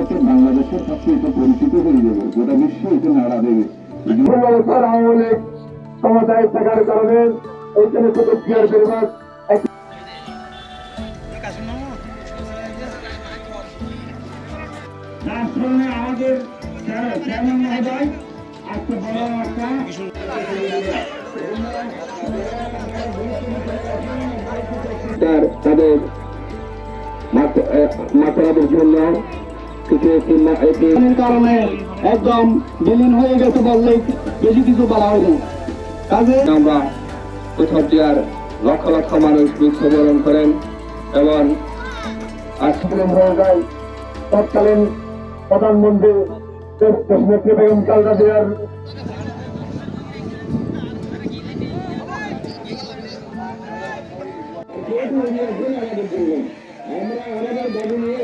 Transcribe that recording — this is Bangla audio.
সাথে বাংলাদেশের সাথে এটা পরিচিত করে দেবে, গোটা বিশ্ব এটা নাড়া দেবে। আওয়ামী লীগ ক্ষমতায় থাকার কারণে এইখানে প্রতিক্রিয়ার পরিমাণ আমাদের চেয়ারম্যান মহোদয় আজকে বড় একটা তাদের মাত্রাদের জন্য কারণে একদম বিলীন হয়ে গেছে বললেই বেশি কিছু বলা হয়নি। কাজে আমরা কোথাও লক্ষ লক্ষ মানুষ মৃত্যুবরণ করেন এবং হয়ে যায় তৎকালীন প্রধানমন্ত্রী দেশনেত্রী বেগম খালেদা জিয়ার আমরা আমাদের দাবি নিয়ে